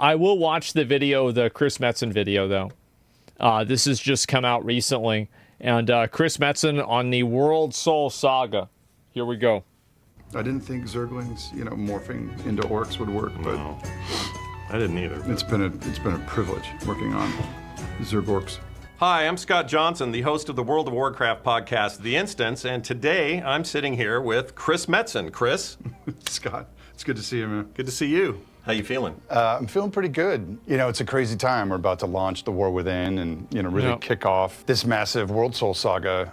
I will watch the video, the Chris Metzen video, though. This has just come out recently. And Chris Metzen on the Worldsoul Saga. Here we go. I didn't think Zerglings, morphing into orcs would work, but no, I didn't either. It's been a privilege working on Zergorks. Hi, I'm Scott Johnson, the host of the World of Warcraft podcast, The Instance, and today I'm sitting here with Chris Metzen. Chris? Scott, it's good to see you, man. Good to see you. How you feeling? I'm feeling pretty good. It's a crazy time. We're about to launch The War Within and, really kick off this massive Worldsoul Saga,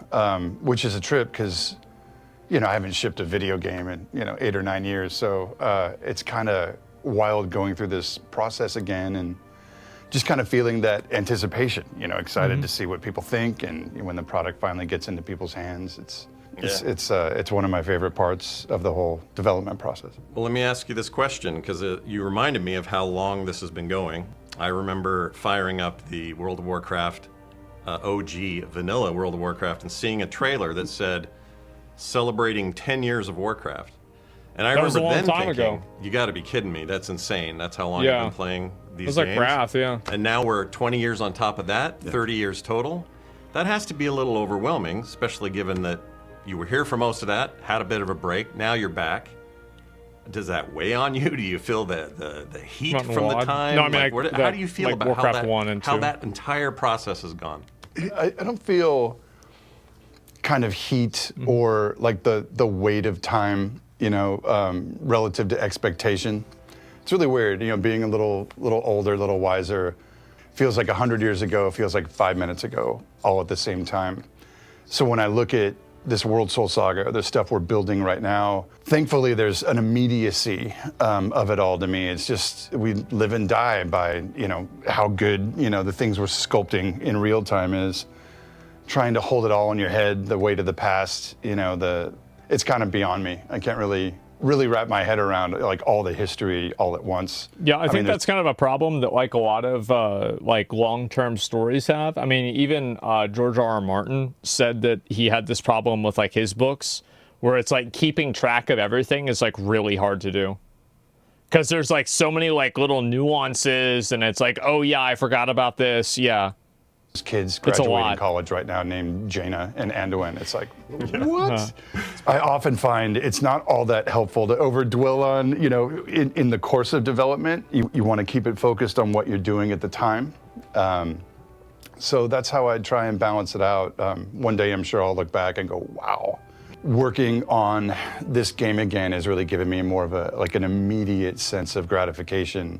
which is a trip because, I haven't shipped a video game in, 8 or 9 years. So it's kind of wild going through this process again and just kind of feeling that anticipation, excited to see what people think. And when the product finally gets into people's hands, it's one of my favorite parts of the whole development process. Well, let me ask you this question, because you reminded me of how long this has been going. I remember firing up the World of Warcraft OG vanilla World of Warcraft and seeing a trailer that said, celebrating 10 years of Warcraft. And I remember then thinking, you got to be kidding me. That's insane. That's how long you've been playing these games. It was like Wrath, yeah. And now we're 20 years on top of that, 30 years total. That has to be a little overwhelming, especially given that you were here for most of that, had a bit of a break, now you're back. Does that weigh on you? Do you feel the heat from the time? No, I mean, how do you feel about Warcraft 1 and 2. how that entire process has gone? I don't feel kind of heat or like the weight of time, relative to expectation. It's really weird, being a little older, a little wiser. Feels like 100 years ago, feels like 5 minutes ago, all at the same time. So when I look at this Worldsoul Saga, the stuff we're building right now, thankfully there's an immediacy of it all to me. It's just, we live and die by, how good, the things we're sculpting in real time is. Trying to hold it all in your head, the weight of the past, it's kind of beyond me. I can't really wrap my head around like all the history all at once. Yeah, I think that's kind of a problem that like a lot of like long-term stories have. I mean, even George R.R. Martin said that he had this problem with like his books, where it's like keeping track of everything is like really hard to do. Because there's like so many like little nuances, and it's like, oh yeah, I forgot about this. Yeah. Kids graduating college right now named Jaina and Anduin. It's like, what? I often find it's not all that helpful to overdwell on, in the course of development. You want to keep it focused on what you're doing at the time. So that's how I try and balance it out. One day I'm sure I'll look back and go, wow. Working on this game again has really given me more of an immediate sense of gratification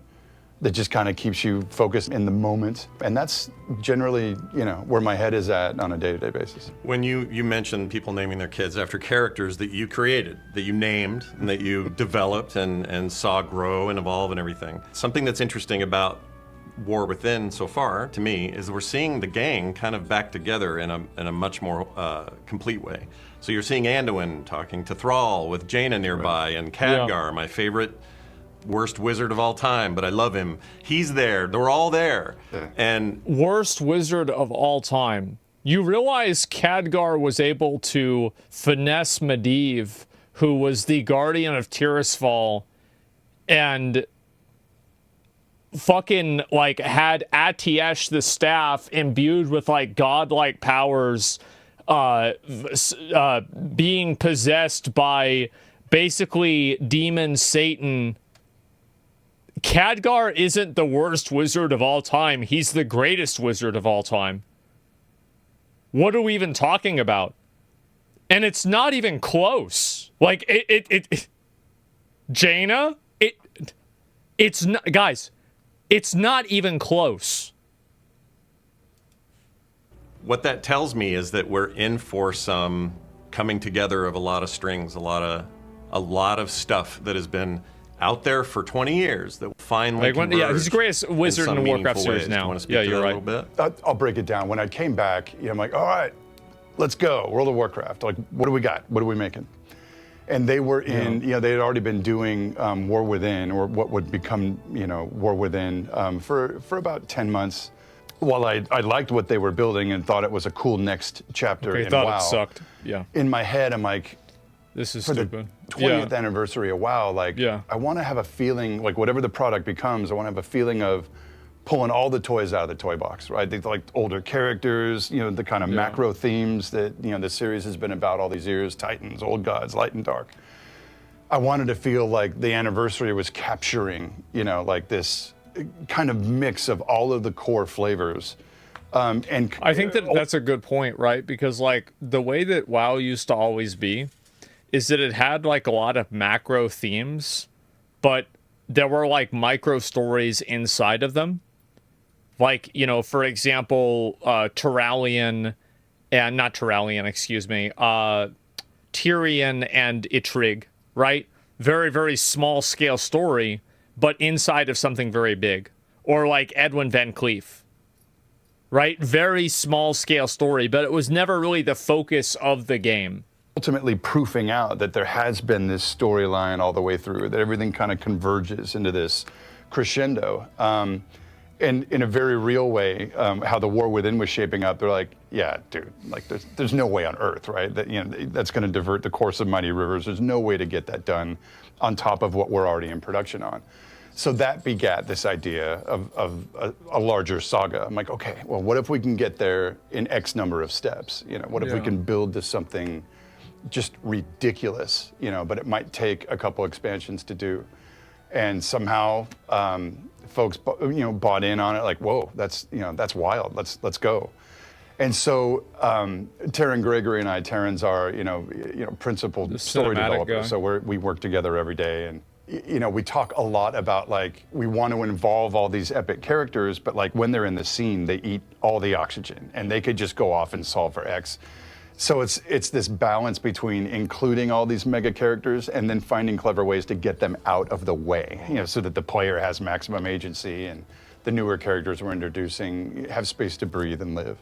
that just kind of keeps you focused in the moment. And that's generally, where my head is at on a day-to-day basis. When you mentioned people naming their kids after characters that you created, that you named, and that you developed and saw grow and evolve and everything. Something that's interesting about War Within so far, to me, is we're seeing the gang kind of back together in a much more complete way. So you're seeing Anduin talking to Thrall with Jaina nearby, and Khadgar, my favorite worst wizard of all time, but I love him. He's there. They're all there. Yeah. And worst wizard of all time. You realize Khadgar was able to finesse Medivh, who was the guardian of Tirisfal, and fucking like had Atiesh the staff imbued with like godlike powers, being possessed by basically demon Satan. Khadgar isn't the worst wizard of all time. He's the greatest wizard of all time. What are we even talking about? And it's not even close. Like, Jaina, it's not, guys, it's not even close. What that tells me is that we're in for some coming together of a lot of strings, a lot of stuff that has been out there for 20 years that finally he's the greatest wizard in the Warcraft series now. Yeah, you're right. A little bit? I'll break it down. When I came back, I'm like, all right, let's go. World of Warcraft. Like, what do we got? What are we making? And they were in, they had already been doing War Within, or what would become, War Within, for about 10 months. While I liked what they were building and thought it was a cool next chapter in WoW. It sucked. Yeah. In my head, I'm like, this is stupid. 20th anniversary of WoW, like I want to have a feeling, like whatever the product becomes, I want to have a feeling of pulling all the toys out of the toy box, right? They like older characters, you know, the kind of macro themes that, you know, the series has been about all these years, Titans, Old Gods, Light and Dark. I wanted to feel like the anniversary was capturing, you know, like this kind of mix of all of the core flavors. And I think that that's a good point, right? Because like the way that WoW used to always be is that it had like a lot of macro themes, but there were like micro stories inside of them. Like, you know, for example, Tyrion and Itrig, right? Very, very small scale story, but inside of something very big. Or like Edwin Van Cleef, right? Very small scale story, but it was never really the focus of the game. Ultimately proofing out that there has been this storyline all the way through, that everything kind of converges into this crescendo. And in a very real way, how the War Within was shaping up, they're like, yeah, dude, like there's no way on earth, right? That, you know, that's going to divert the course of Mighty Rivers. There's no way to get that done on top of what we're already in production on. So that begat this idea of a larger saga. I'm like, okay, well, what if we can get there in X number of steps? You know, what if we can build to something just ridiculous, you know, but it might take a couple expansions to do. And somehow folks, you know, bought in on it, like, whoa, that's, you know, that's wild. Let's go. And so Taryn Gregory and I, Taryn's our, you know, principal story developer. So we work together every day, and you know, we talk a lot about like we want to involve all these epic characters, but like when they're in the scene, they eat all the oxygen, and they could just go off and solve for X. So it's this balance between including all these mega characters and then finding clever ways to get them out of the way, you know, so that the player has maximum agency and the newer characters we're introducing have space to breathe and live.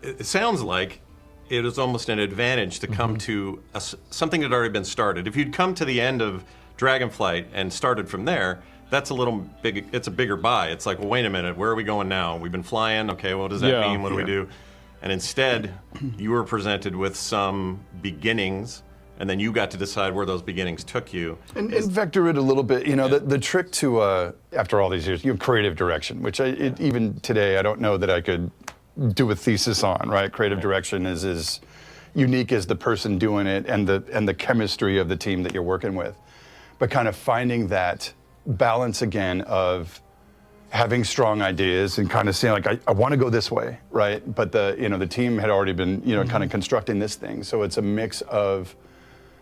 It sounds like it was almost an advantage to come to something that had already been started. If you'd come to the end of Dragonflight and started from there, that's a little big, it's a bigger buy. It's like, well, wait a minute, where are we going now? We've been flying, okay, what does that mean? What do we do? And instead, you were presented with some beginnings, and then you got to decide where those beginnings took you. And vector it a little bit. You know, the trick to, after all these years, you know, creative direction, which even today, I don't know that I could do a thesis on, right? Creative direction is as unique as the person doing it and the chemistry of the team that you're working with. But kind of finding that balance again of having strong ideas and kind of saying like, I want to go this way, right? But the team had already been, you know, kind of constructing this thing. So it's a mix of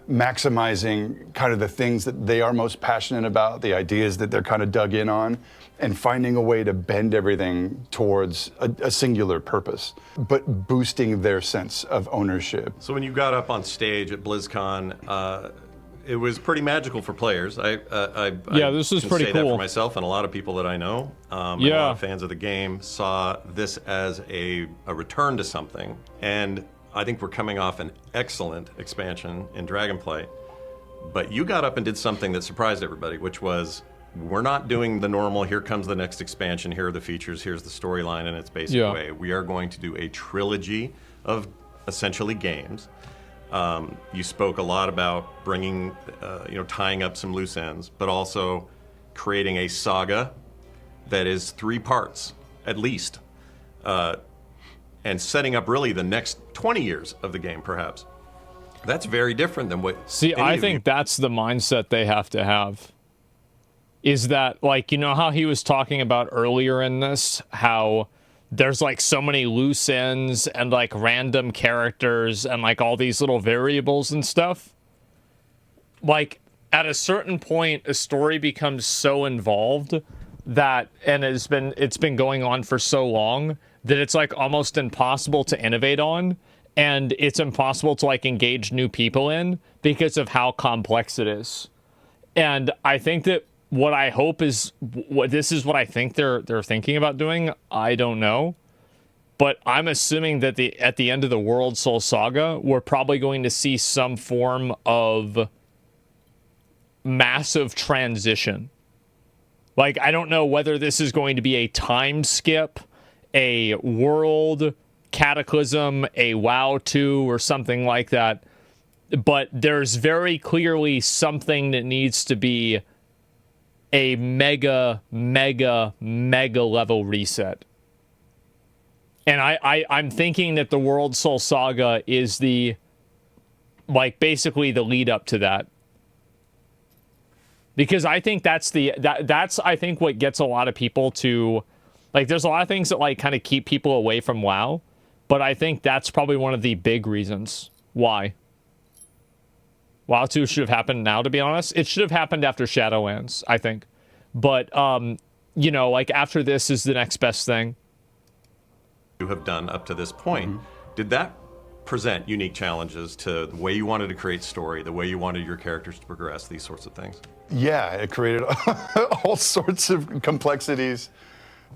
maximizing kind of the things that they are most passionate about, the ideas that they're kind of dug in on, and finding a way to bend everything towards a singular purpose, but boosting their sense of ownership. So when you got up on stage at BlizzCon, it was pretty magical for players. This was pretty cool. That for myself and a lot of people that I know, and a lot of fans of the game saw this as a return to something. And I think we're coming off an excellent expansion in Dragonflight. But you got up and did something that surprised everybody, which was, we're not doing the normal, here comes the next expansion, here are the features, here's the storyline in its basic way. We are going to do a trilogy of essentially games. You spoke a lot about bringing, tying up some loose ends, but also creating a saga that is 3 parts, at least, and setting up really the next 20 years of the game, perhaps. That's very different than what... See, I think that's the mindset they have to have. Is that, like, you know how he was talking about earlier in this, how there's like so many loose ends and like random characters and like all these little variables and stuff? Like, at a certain point, a story becomes so involved that, and it's been going on for so long, that it's like almost impossible to innovate on, and it's impossible to like engage new people in because of how complex it is. And I think that what I hope is, this is what I think they're thinking about doing. I don't know, but I'm assuming that at the end of the Worldsoul Saga, we're probably going to see some form of massive transition. Like, I don't know whether this is going to be a time skip, a world cataclysm, a WoW 2, or something like that. but there's very clearly something that needs to be a mega level reset. And I'm thinking that the Worldsoul Saga is the, like, basically the lead up to that. Because I think that's I think what gets a lot of people to, like, there's a lot of things that, like, kind of keep people away from WoW, but I think that's probably one of the big reasons why. WoW 2 should have happened now, to be honest. It should have happened after Shadowlands, I think. But, you know, like, after this is the next best thing. You have done up to this point. Did that present unique challenges to the way you wanted to create story, the way you wanted your characters to progress, these sorts of things? Yeah, it created all sorts of complexities.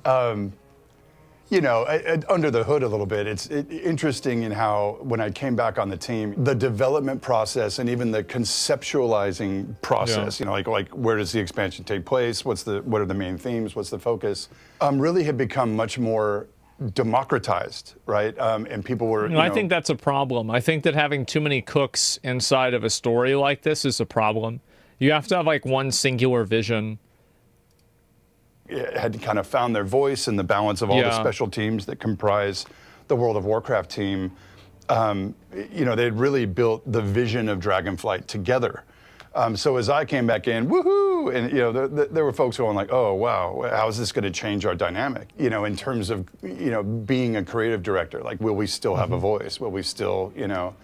You know, under the hood a little bit, it's interesting in how, when I came back on the team, the development process and even the conceptualizing process, you know, like where does the expansion take place? What are the main themes? What's the focus? Really had become much more democratized, right? And people were, you know, I think that's a problem. I think that having too many cooks inside of a story like this is a problem. You have to have, like, one singular vision. Had kind of found their voice in the balance of all the special teams that comprise the World of Warcraft team. You know, they'd really built the vision of Dragonflight together. So as I came back in, woohoo, and, you know, there were folks going like, oh, wow, how is this going to change our dynamic? You know, in terms of, you know, being a creative director, like, will we still have a voice? Will we still, you know,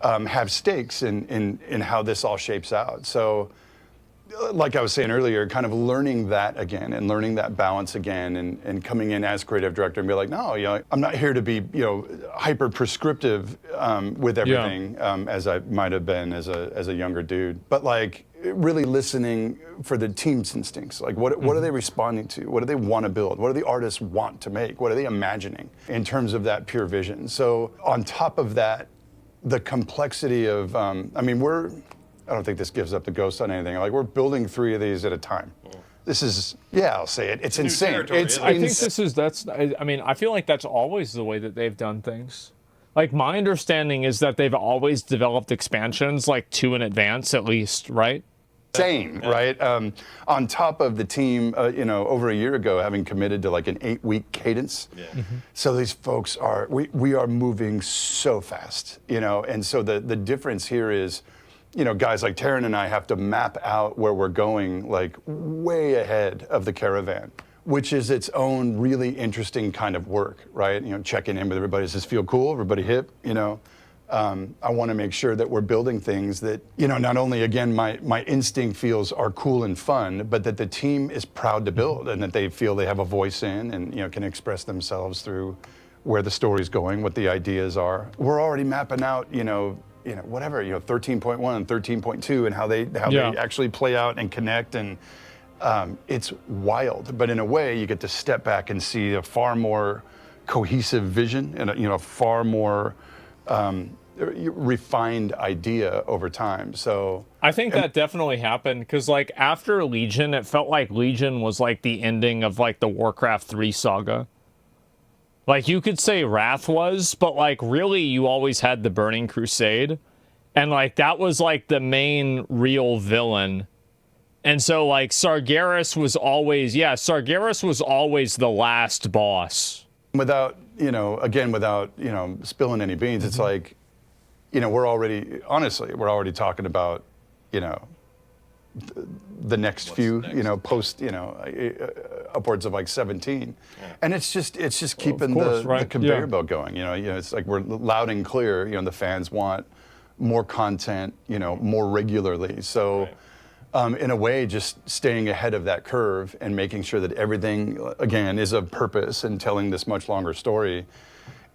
have stakes in how this all shapes out? So, like I was saying earlier, kind of learning that again and learning that balance again, and coming in as creative director and be like, no, you know, I'm not here to be, you know, hyper prescriptive with everything as I might have been as a younger dude, but, like, really listening for the team's instincts. Like, what are they responding to? What do they want to build? What do the artists want to make? What are they imagining in terms of that pure vision? So on top of that, the complexity of, I mean, I don't think this gives up the ghost on anything. Like, we're building 3 of these at a time. This is, I'll say it. It's insane. I think I mean, I feel like that's always the way that they've done things. Like, my understanding is that they've always developed expansions, like, 2 in advance at least, right? Insane, right? On top of the team, you know, over a year ago, having committed to, like, an 8-week cadence. So these folks we are moving so fast, you know, and so the difference here is, you know, guys like Taryn and I have to map out where we're going, like, way ahead of the caravan, which is its own really interesting kind of work, right? You know, checking in with everybody. Does this feel cool? Everybody hip? You know, I want to make sure that we're building things that, you know, not only, again, my instinct feels are cool and fun, but that the team is proud to build and that they feel they have a voice in and, you know, can express themselves through where the story's going, what the ideas are. We're already mapping out, you know, whatever, you know, 13.1 and 13.2 and how they actually play out and connect, and it's wild. But in a way, you get to step back and see a far more cohesive vision and a far more refined idea over time. So I think that definitely happened because, like, after Legion, it felt like Legion was, like, the ending of, like, the Warcraft 3 saga. Like, you could say Wrath was, but, like, really you always had the Burning Crusade. And, like, that was, like, the main real villain. And so, like, Sargeras was always the last boss. Without, you know, again, without, you know, spilling any beans, it's like, you know, we're already talking about, you know, the next few, you know, post, you know, upwards of, like, 17, and it's just keeping the conveyor belt going. You know, it's like we're loud and clear. You know, the fans want more content, you know, more regularly. So, in a way, just staying ahead of that curve and making sure that everything, again, is of purpose and telling this much longer story.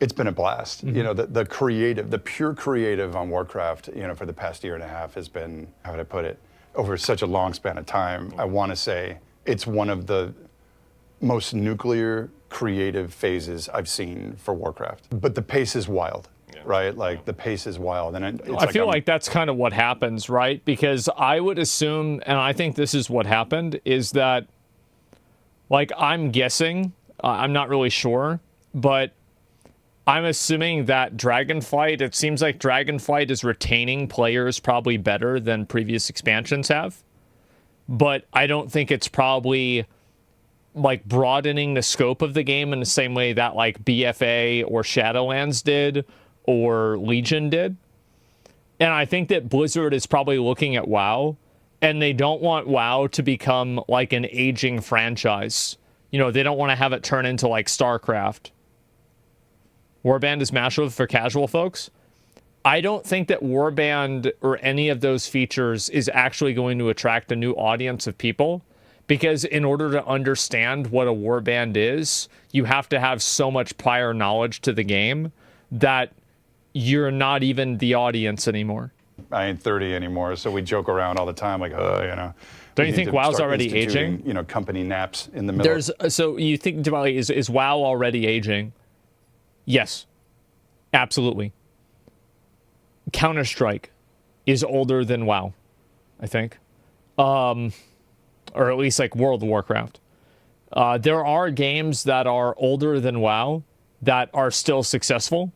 It's been a blast. You know, the pure creative on Warcraft, you know, for the past year and a half has been, how would I put it, over such a long span of time. I want to say it's one of the most nuclear creative phases I've seen for Warcraft. But the pace is wild, right? Like, the pace is wild. And I feel like that's kind of what happens, right? Because I would assume, and I think this is what happened, is that, like, I'm guessing, I'm not really sure, but I'm assuming that Dragonflight, it seems like Dragonflight is retaining players probably better than previous expansions have. But I don't think it's probably like broadening the scope of the game in the same way that like BFA or Shadowlands did or Legion did. And I think that Blizzard is probably looking at WoW, and they don't want WoW to become like an aging franchise. You know, they don't want to have it turn into like StarCraft. Warband is massive for casual folks. I don't think that Warband or any of those features is actually going to attract a new audience of people, because in order to understand what a Warband is, you have to have so much prior knowledge to the game that you're not even the audience anymore. I ain't 30 anymore, so we joke around all the time, like, you know. Don't you think WoW's already aging? You know, company naps in the middle. So you think, Jamali, is WoW already aging? Yes, absolutely. Counter-Strike is older than WoW, I think. Or at least like World of Warcraft. There are games that are older than WoW that are still successful.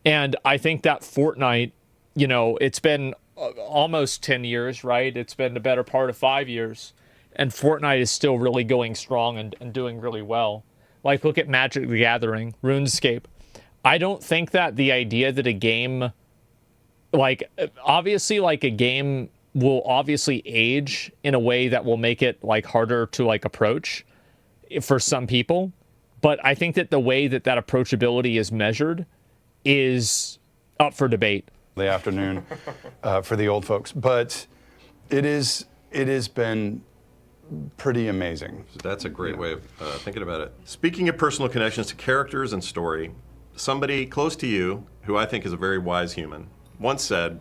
And I think that Fortnite, you know, it's been almost 10 years, right? It's been the better part of 5 years. And Fortnite is still really going strong and doing really well. Like, look at Magic the Gathering, RuneScape. I don't think that the idea that a game, like, obviously, like, a game will obviously age in a way that will make it, like, harder to, like, approach for some people. But I think that the way that that approachability is measured is up for debate. The afternoon for the old folks. But it has been pretty amazing. That's a great way of thinking about it. Speaking of personal connections to characters and story, somebody close to you, who I think is a very wise human, once said,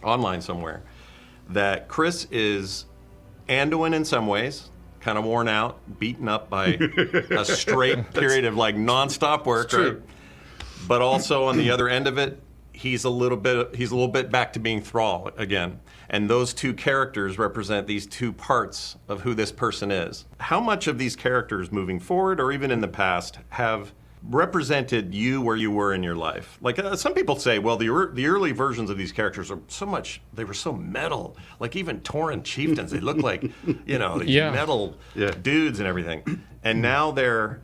online somewhere, that Chris is Anduin in some ways, kind of worn out, beaten up by a straight period of like nonstop work, right? But also on the other end of it, he's a little bit back to being Thrall again. And those two characters represent these two parts of who this person is. How much of these characters moving forward, or even in the past, have represented you where you were in your life? Like some people say, well, the early versions of these characters are they were so metal. Like even Tauren chieftains, they look like, you know, these metal dudes and everything. And now they're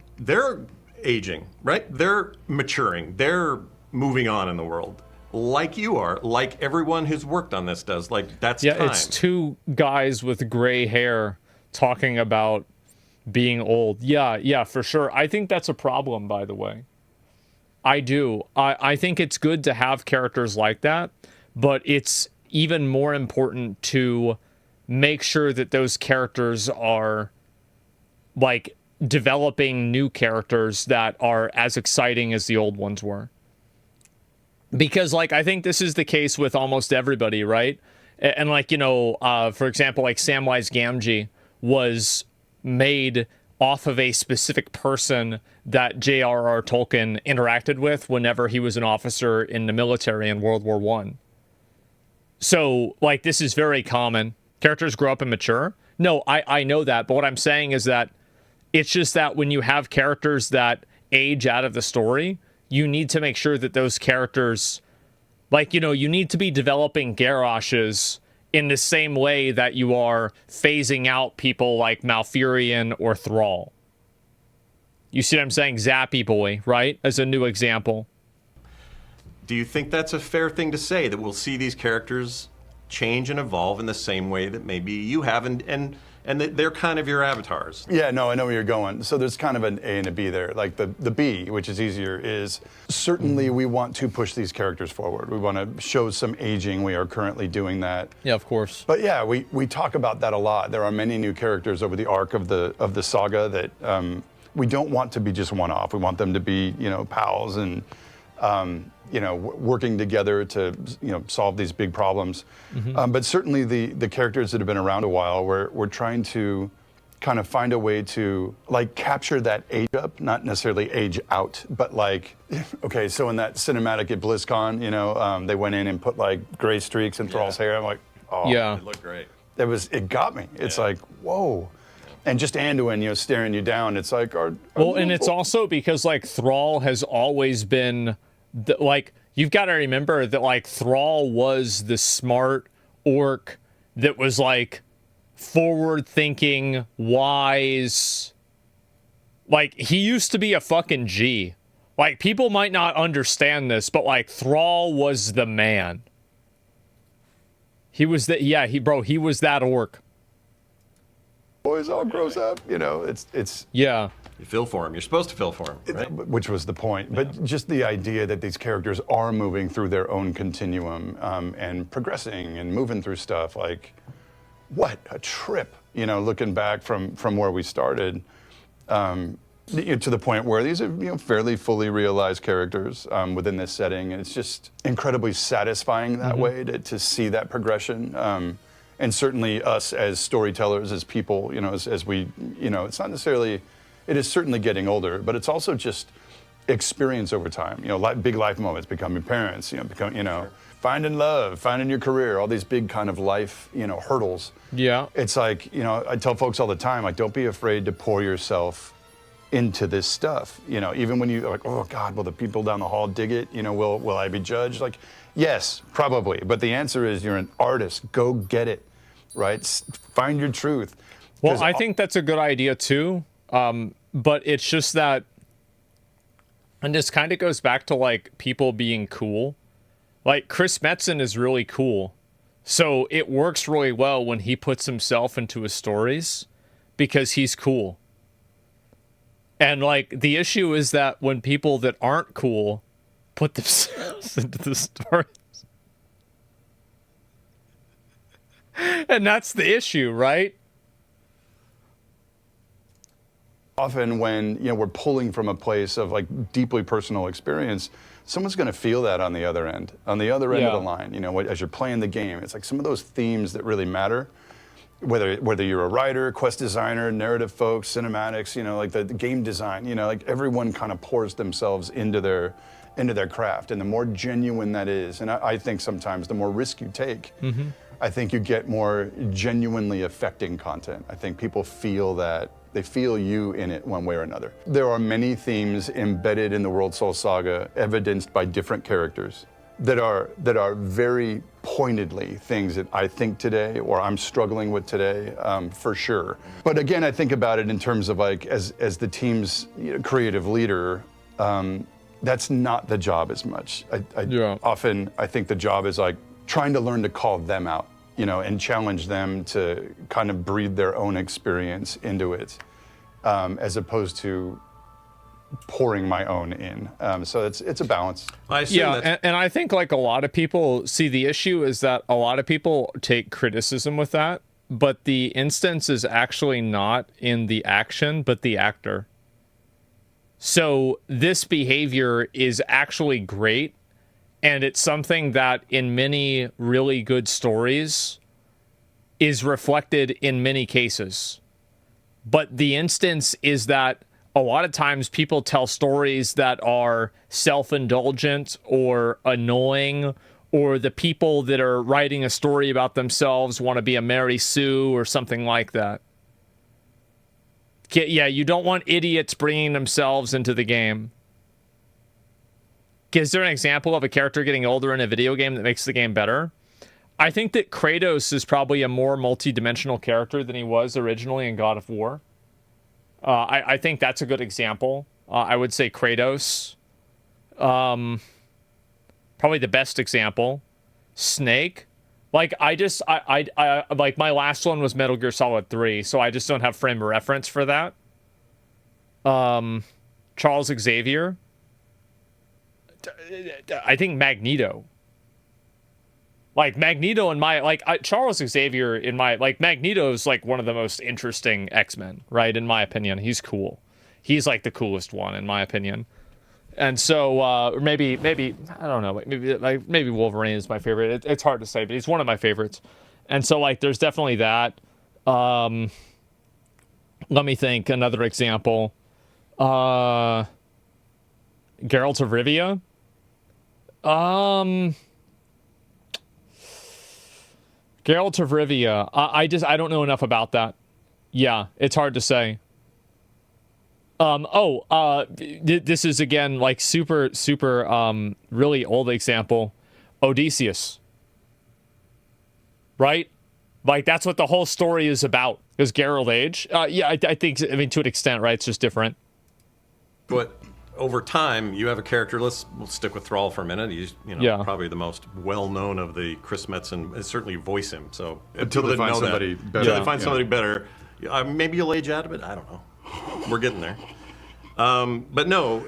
aging, right? They're maturing. They're moving on in the world. Like you are, like everyone who's worked on this does. Like, that's time. It's two guys with gray hair talking about being old. Yeah, for sure. I think that's a problem, by the way. I do. I think it's good to have characters like that, but it's even more important to make sure that those characters are, like, developing new characters that are as exciting as the old ones were. Because, like, I think this is the case with almost everybody, right? And like, you know, for example, like Samwise Gamgee was made off of a specific person that J.R.R. Tolkien interacted with whenever he was an officer in the military in World War I. So, like, this is very common. Characters grow up and mature. No, I know that, but what I'm saying is that it's just that when you have characters that age out of the story, you need to make sure that those characters, like, you know, you need to be developing Garroshes in the same way that you are phasing out people like Malfurion or Thrall. You see what I'm saying? Zappy Boy, right? As a new example. Do you think that's a fair thing to say, that we'll see these characters change and evolve in the same way that maybe you have, and that they're kind of your avatars? Yeah, no, I know where you're going. So there's kind of an A and a B there. Like the B, which is easier, is certainly we want to push these characters forward. We want to show some aging. We are currently doing that. Yeah, of course. But yeah, we talk about that a lot. There are many new characters over the arc of the saga that we don't want to be just one-off. We want them to be, you know, pals and you know, working together to, you know, solve these big problems. But certainly the characters that have been around a while, we're trying to kind of find a way to, like, capture that age up, not necessarily age out, but like, okay, so in that cinematic at BlizzCon, you know, they went in and put like gray streaks in Thrall's hair. I'm like, oh, It looked great. it got me. It's like, whoa. And just Anduin, staring you down. It's like, well, and it's also because like Thrall has always been like, you've got to remember that like Thrall was the smart orc that was like forward thinking, wise. Like, he used to be a fucking G. Like, people might not understand this, but like Thrall was the man. He was he was that orc. Boys all grows up, it's yeah. You feel for him. You're supposed to feel for him, right? Which was the point. But just the idea that these characters are moving through their own continuum and progressing and moving through stuff, like, what a trip, looking back from where we started, to the point where these are fairly fully realized characters within this setting. And it's just incredibly satisfying that way to see that progression. And certainly us as storytellers, as people, as we, it's not necessarily, it is certainly getting older, but it's also just experience over time. Big life moments, becoming parents, finding love, finding your career, all these big kind of life, hurdles. Yeah. It's like, I tell folks all the time, like, don't be afraid to pour yourself into this stuff. Even when you're like, oh God, will the people down the hall dig it? Will I be judged? Like, yes, probably. But the answer is, you're an artist. Go get it, right? Find your truth. Well, I think that's a good idea too. But it's just that, and this kind of goes back to like people being cool. Like Chris Metzen is really cool. So it works really well when he puts himself into his stories because he's cool. And like the issue is that when people that aren't cool put themselves into the stories. And that's the issue, right? Often when we're pulling from a place of like deeply personal experience, someone's going to feel that on the other end of the line. As you're playing the game, it's like some of those themes that really matter. Whether you're a writer, quest designer, narrative folks, cinematics, like the game design, like everyone kind of pours themselves into their craft, and the more genuine that is, and I think sometimes the more risk you take, I think you get more genuinely affecting content. I think people feel that. They feel you in it one way or another. There are many themes embedded in the Worldsoul Saga, evidenced by different characters, that are very pointedly things that I think today, or I'm struggling with today, for sure. But again, I think about it in terms of like, as the team's creative leader, that's not the job as much. Often I think the job is like trying to learn to call them out, and challenge them to kind of breathe their own experience into it, as opposed to pouring my own in. So it's a balance. I assume and I think like a lot of people see the issue is that a lot of people take criticism with that, but the instance is actually not in the action, but the actor. So this behavior is actually great. And it's something that in many really good stories is reflected in many cases. But the instance is that a lot of times people tell stories that are self-indulgent or annoying, or the people that are writing a story about themselves want to be a Mary Sue or something like that. Yeah, you don't want idiots bringing themselves into the game. Is there an example of a character getting older in a video game that makes the game better? I think that Kratos is probably a more multi-dimensional character than he was originally in God of War. I think that's a good example. I would say Kratos. Probably the best example. Snake. Like, I like, my last one was Metal Gear Solid 3, so I just don't have frame of reference for that. Charles Xavier. I think Magneto. Like, Magneto in my, like, Charles Xavier in my, like, Magneto's, like, one of the most interesting X-Men, right? In my opinion. He's cool. He's, like, the coolest one, in my opinion. And so, maybe, I don't know, maybe Wolverine is my favorite. It's hard to say, but he's one of my favorites. And so, like, there's definitely that. Let me think, another example. Geralt of Rivia. Geralt of Rivia. I don't know enough about that. Yeah, it's hard to say. This is again like super really old example, Odysseus. Right? Like that's what the whole story is about. Is Geralt age? Yeah, I think. I mean, to an extent, right? It's just different. But over time, you have a character. We'll stick with Thrall for a minute. He's probably the most well-known of the Chris Metzen. And certainly voice him. So until they find somebody better. Until they find somebody better. Maybe you'll age out of it. I don't know. We're getting there. But no,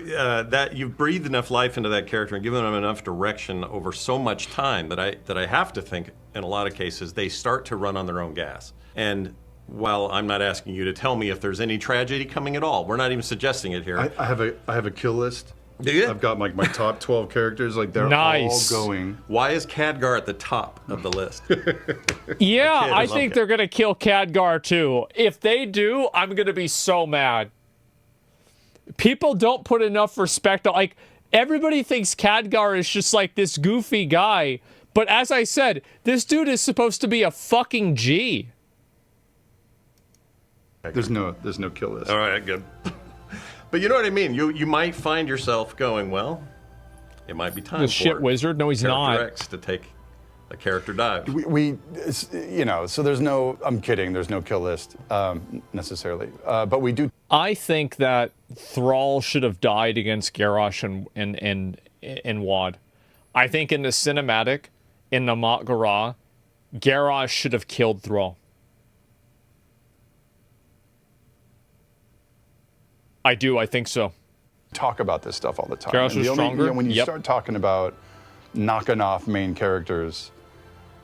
that you've breathed enough life into that character and given them enough direction over so much time that I have to think in a lot of cases they start to run on their own gas. And while I'm not asking you to tell me if there's any tragedy coming at all, we're not even suggesting it here. I have a kill list. Do you? I've got like my top 12 characters. Like they're all going. Why is Khadgar at the top of the list? Yeah, I think they're gonna kill Khadgar too. If they do, I'm gonna be so mad. People don't put enough respect on, like, everybody thinks Khadgar is just like this goofy guy, but as I said, this dude is supposed to be a fucking G. There's no kill list. All right, good. But you know what I mean. You might find yourself going, well, it might be time The for shit wizard? No, he's not. Character X to take a character dive. So there's no. I'm kidding. There's no kill list necessarily, but we do. I think that Thrall should have died against Garrosh and Wad. I think in the cinematic, in Namat Garah, Garrosh should have killed Thrall. I do. I think so. Talk about this stuff all the time. Garrosh was stronger. When you start talking about knocking off main characters,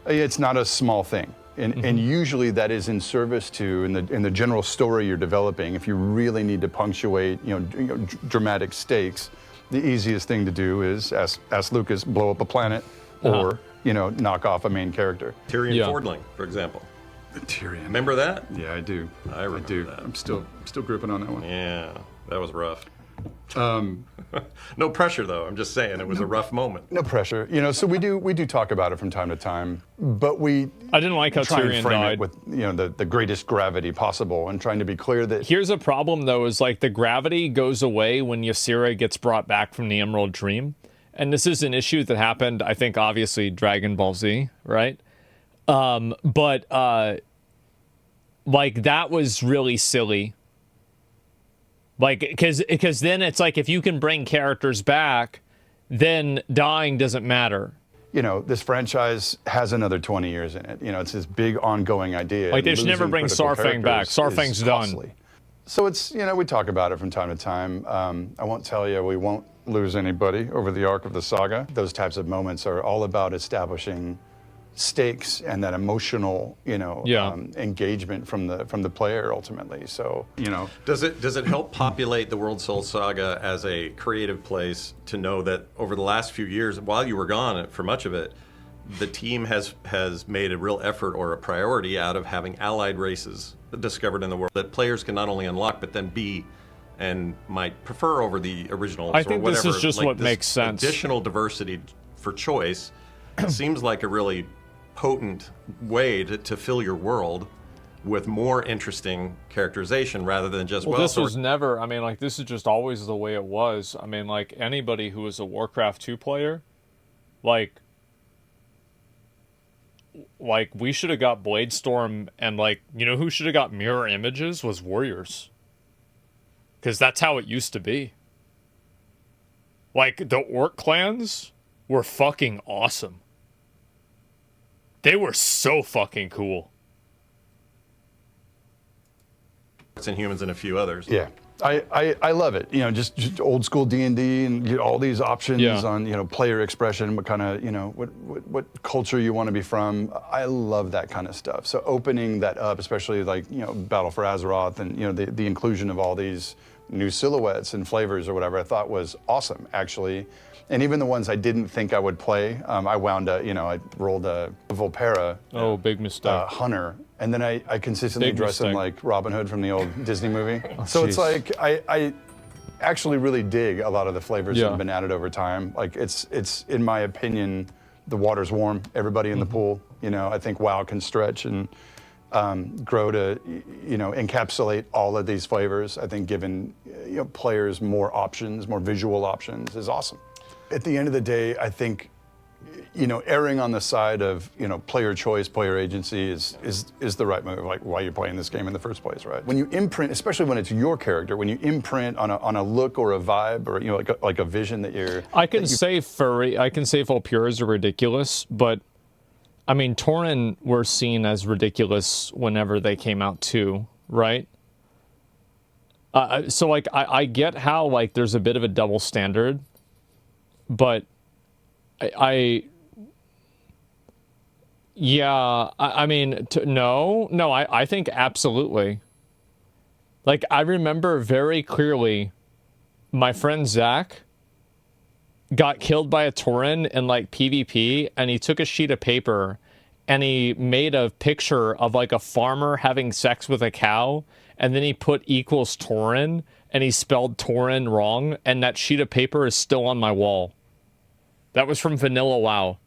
it's not a small thing. And usually that is in service to, in the general story you're developing, if you really need to punctuate, dramatic stakes, the easiest thing to do is ask Lucas, blow up a planet, or, knock off a main character. Tyrion Fordling, for example. Tyrion. Remember that? Yeah, I do. I remember that. I'm still gripping on that one. Yeah, that was rough. No pressure though. I'm just saying it was a rough moment. No pressure. So we do talk about it from time to time, but I didn't like how try Tyrion and frame died it with the greatest gravity possible and trying to be clear that here's a problem though, is like the gravity goes away when Ysera gets brought back from the Emerald Dream. And this is an issue that happened, I think, obviously Dragon Ball Z, right? But that was really silly. Like, because then it's like if you can bring characters back, then dying doesn't matter. This franchise has another 20 years in it. It's this big ongoing idea. Like, they should never bring Saurfang back. Saurfang's done. So it's, we talk about it from time to time. I won't tell you we won't lose anybody over the arc of the saga. Those types of moments are all about establishing stakes and that emotional, engagement from the player ultimately. So, Does it help populate the Worldsoul Saga as a creative place to know that over the last few years, while you were gone for much of it, the team has made a real effort or a priority out of having allied races discovered in the world that players can not only unlock but then be and might prefer over the originals I think or whatever. This is just what makes sense. Additional diversity for choice seems like a really potent way to fill your world with more interesting characterization rather than just this was never, this is just always the way it was. Anybody who was a Warcraft 2 player, we should have got Bladestorm, and who should have got mirror images was Warriors. Because that's how it used to be. The Orc clans were fucking awesome. They were so fucking cool. And humans and a few others. Yeah, I love it. Just old school D&D and all these options on player expression, what kind of what culture you want to be from. I love that kind of stuff. So opening that up, especially Battle for Azeroth and the inclusion of all these new silhouettes and flavors or whatever, I thought was awesome actually. And even the ones I didn't think I would play, I wound up, I rolled a Volpera. Oh, big mistake. Hunter. And then I consistently Big dress him mistake. like Robin Hood from the old Disney movie. So it's like, I actually really dig a lot of the flavors that have been added over time. It's in my opinion, the water's warm, everybody in the pool. I think WoW can stretch and grow to, encapsulate all of these flavors. I think giving players more options, more visual options is awesome. At the end of the day, I think erring on the side of player choice, player agency is the right move. Like why you're playing this game in the first place, right? When you imprint, especially when it's your character, when you imprint on a look or a vibe or like a vision that you're. I can say Vulpures are ridiculous, but I mean Tauren were seen as ridiculous whenever they came out too, right? So like I get how like there's a bit of a double standard, but I think absolutely. Like, I remember very clearly my friend Zach got killed by a Tauren in, like, PvP, and he took a sheet of paper and he made a picture of, like, a farmer having sex with a cow, and then he put equals Tauren, and he spelled Tauren wrong, and that sheet of paper is still on my wall. That was from Vanilla WoW.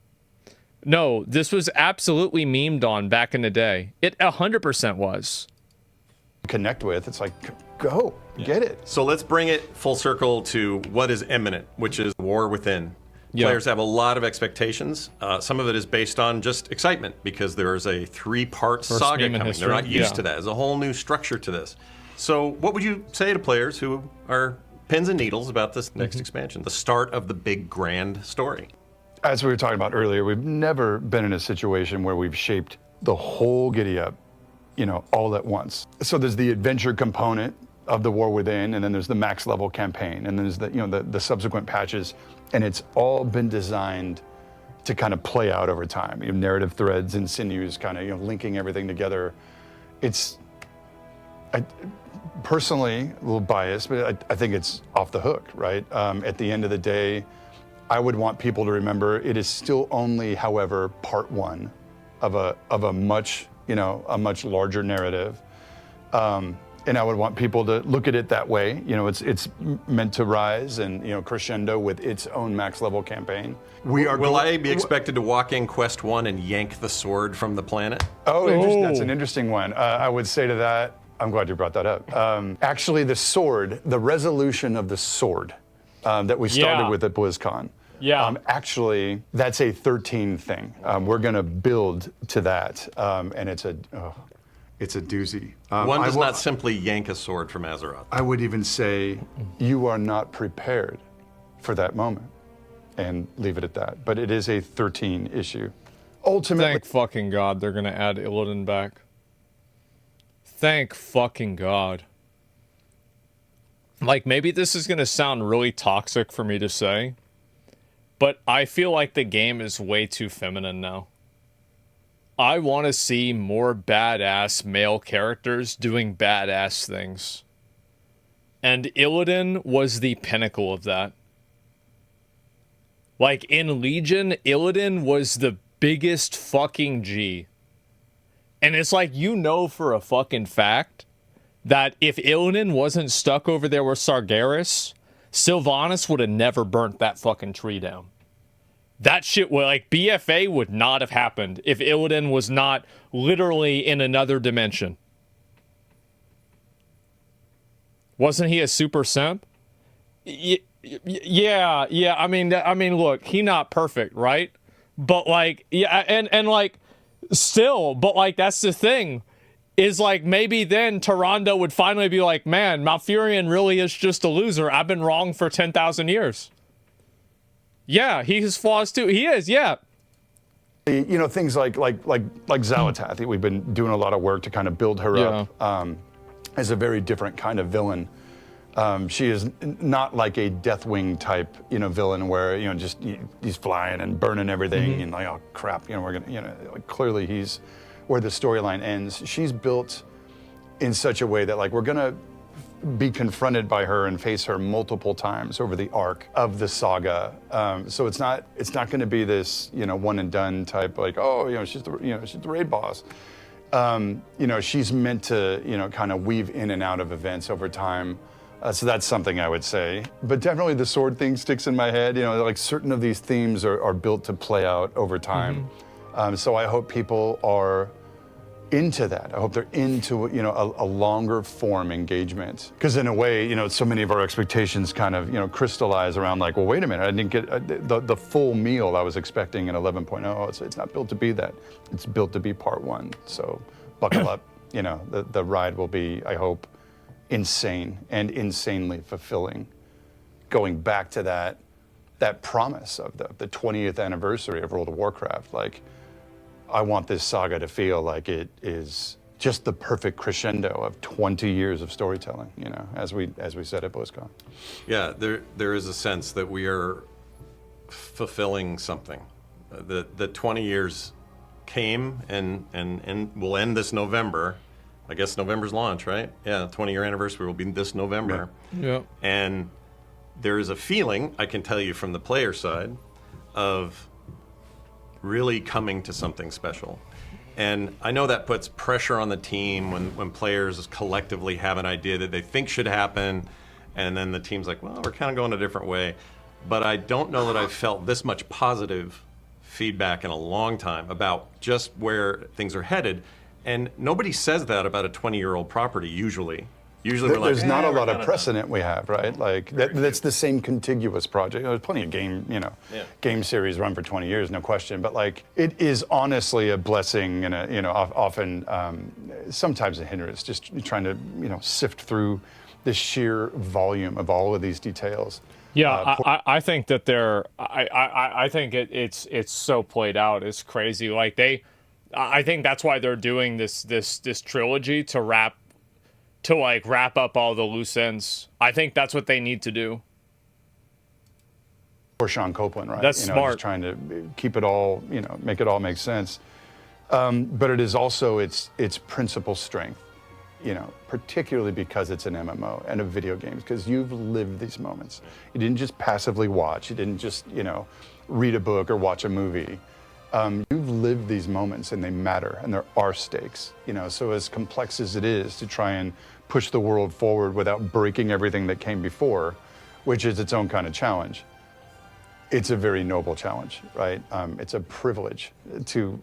No, this was absolutely memed on back in the day. It 100% was. Connect with, it's like, go, get it. So let's bring it full circle to what is imminent, which is War Within. Yeah. Players have a lot of expectations. Some of it is based on just excitement because there is a 3-part saga game in coming. history. They're not used Yeah. to that. There's a whole new structure to this. So what would you say to players who are pins and needles about this next expansion, the start of the big grand story? As we were talking about earlier, we've never been in a situation where we've shaped the whole giddy up, all at once. So there's the adventure component of the War Within, and then there's the max level campaign, and then there's the subsequent patches, and it's all been designed to kind of play out over time. Narrative threads and sinews, kind of linking everything together. Personally, a little biased, but I think it's off the hook, right? At the end of the day, I would want people to remember it is still only, however, part one of a much larger narrative. And I would want people to look at it that way. It's meant to rise and crescendo with its own max level campaign. Will I be expected to walk in Quest 1 and yank the sword from the planet? That's an interesting one. I would say to that, I'm glad you brought that up. Actually, the sword, the resolution of the sword that we started with at BlizzCon. Yeah. Actually, that's a 13 thing. We're going to build to that, and it's a doozy. One does not simply yank a sword from Azeroth. I would even say you are not prepared for that moment, and leave it at that. But it is a 13 issue. Ultimately, Thank fucking God they're gonna add Illidan back. Thank fucking God. Like, maybe this is gonna sound really toxic for me to say, but I feel like the game is way too feminine now. I want to see more badass male characters doing badass things. And Illidan was the pinnacle of that. Like, in Legion, Illidan was the biggest fucking G. And it's like, for a fucking fact that if Illidan wasn't stuck over there with Sargeras, Sylvanas would have never burnt that fucking tree down. That shit would, like, BFA would not have happened if Illidan was not literally in another dimension. Wasn't he a super simp? Yeah. I mean, look, he not perfect, right? But like, yeah, and like, still, but like, that's the thing. Is like, maybe then Tyrande would finally be like, man, Malfurion really is just a loser. I've been wrong for 10,000 years. Yeah, he has flaws too. He is, yeah. Things like Xalatath. We've been doing a lot of work to kind of build her up as a very different kind of villain. She is not like a Deathwing type, villain where he's flying and burning everything and like, oh crap, we're gonna, like, clearly he's where the storyline ends. She's built in such a way that like we're gonna be confronted by her and face her multiple times over the arc of the saga. So it's not going to be this one and done type like, oh she's the raid boss. She's meant to kind of weave in and out of events over time. So that's something I would say. But definitely the sword thing sticks in my head. Like certain of these themes are built to play out over time. So I hope people are into that. I hope they're into, you know, a longer form engagement. Because in a way, you know, so many of our expectations kind of, you know, crystallize around like, well, wait a minute, I didn't get the full meal I was expecting in 11.0. It's not built to be that. It's built to be part one. So buckle up. You know, the ride will be, I hope, insane and insanely fulfilling. Going back to that promise of the 20th anniversary of World of Warcraft, like, I want this saga to feel like it is just the perfect crescendo of 20 years of storytelling, you know, as we said at BlizzCon. Yeah, there is a sense that we are fulfilling something. The 20 years came and will end this November. I guess November's launch, right? Yeah, 20-year anniversary will be this November. Yeah. And there is a feeling, I can tell you from the player side, of really coming to something special. And I know that puts pressure on the team when players collectively have an idea that they think should happen, and then the team's like, well, we're kind of going a different way. But I don't know that I've felt this much positive feedback in a long time about just where things are headed. And nobody says that about a 20-year-old property usually. Usually we're like, there's not a lot of precedent we have, right? Like that's the same contiguous project. There's plenty of game series run for 20 years, no question. But like, it is honestly a blessing and a, you know, often sometimes a hindrance. Just trying to, you know, sift through the sheer volume of all of these details. Yeah, I think that I think it's so played out. It's crazy. Like I think that's why they're doing this trilogy to wrap up all the loose ends. I think that's what they need to do. Or Sean Copeland, right? That's smart. Just trying to keep it all, you know, make it all make sense. But it is also its principal strength, you know, particularly because it's an MMO and a video game, because you've lived these moments. You didn't just passively watch. You didn't just, you know, read a book or watch a movie. You've lived these moments and they matter and there are stakes, you know, so as complex as it is to try and push the world forward without breaking everything that came before, which is its own kind of challenge, it's a very noble challenge, right? It's a privilege to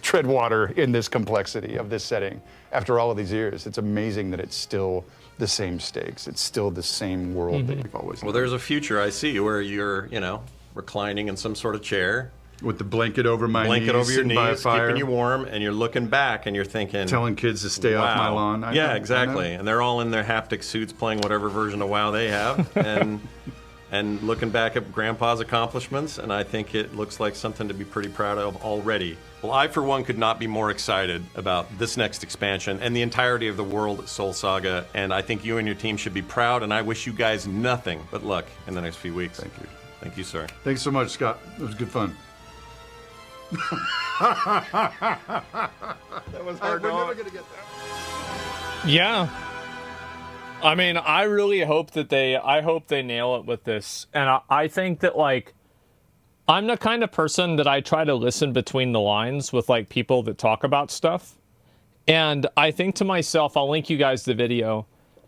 tread water in this complexity of this setting. After all of these years, it's amazing that it's still the same stakes. It's still the same world that you've always known. Well, there's a future I see where you're, you know, reclining in some sort of chair. With the blanket over my knees, over your sitting by a knees, fire, keeping you warm, and you're looking back and you're thinking, telling kids to stay off my lawn. I know, exactly. And they're all in their haptic suits playing whatever version of WoW they have, and looking back at Grandpa's accomplishments, and I think it looks like something to be pretty proud of already. Well, I, for one, could not be more excited about this next expansion and the entirety of the Worldsoul Saga, and I think you and your team should be proud, and I wish you guys nothing but luck in the next few weeks. Thank you. Thank you, sir. Thanks so much, Scott. It was good fun. That was hard. We're never gonna get that. Yeah. I mean, I really hope that I hope they nail it with this. And I think that, like, I'm the kind of person that I try to listen between the lines with, like, people that talk about stuff. And I think to myself, I'll link you guys the video.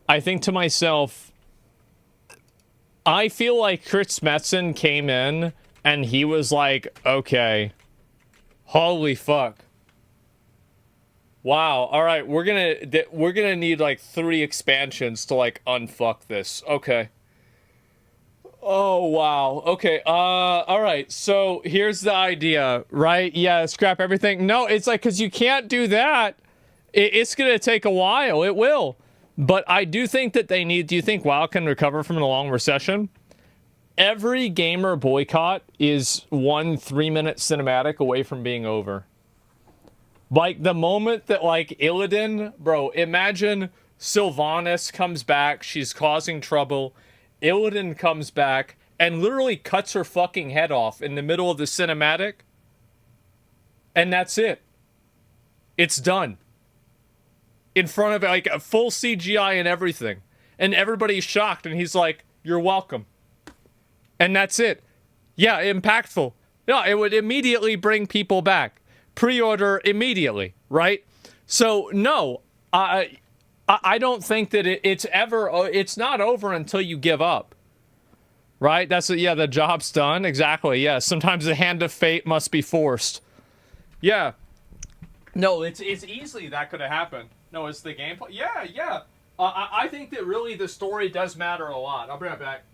I think to myself, I feel like Chris Metzen came in and he was like, okay, holy fuck. Wow. All right, we're gonna need like 3 expansions to like unfuck this. Okay. Oh wow. Okay. All right. So here's the idea, right? Yeah. Scrap everything. No, it's like, because you can't do that. It's gonna take a while. It will. But I do think that they need. Do you think WoW can recover from a long recession? Every gamer boycott is 1 3-minute cinematic away from being over. Like, the moment that, like, Illidan, bro, imagine Sylvanas comes back, she's causing trouble, Illidan comes back, and literally cuts her fucking head off in the middle of the cinematic, and that's it. It's done. In front of, like, a full CGI and everything. And everybody's shocked, and he's like, you're welcome. And that's it. Yeah, impactful. Yeah, it would immediately bring people back. Pre-order immediately, right? So no, I don't think that it's not over until you give up, right? That's yeah, the job's done. Exactly. Yeah, sometimes the hand of fate must be forced. Yeah. No, it's easily that could have happened. No, it's the gameplay. Yeah, yeah. I think that really the story does matter a lot. I'll bring it back.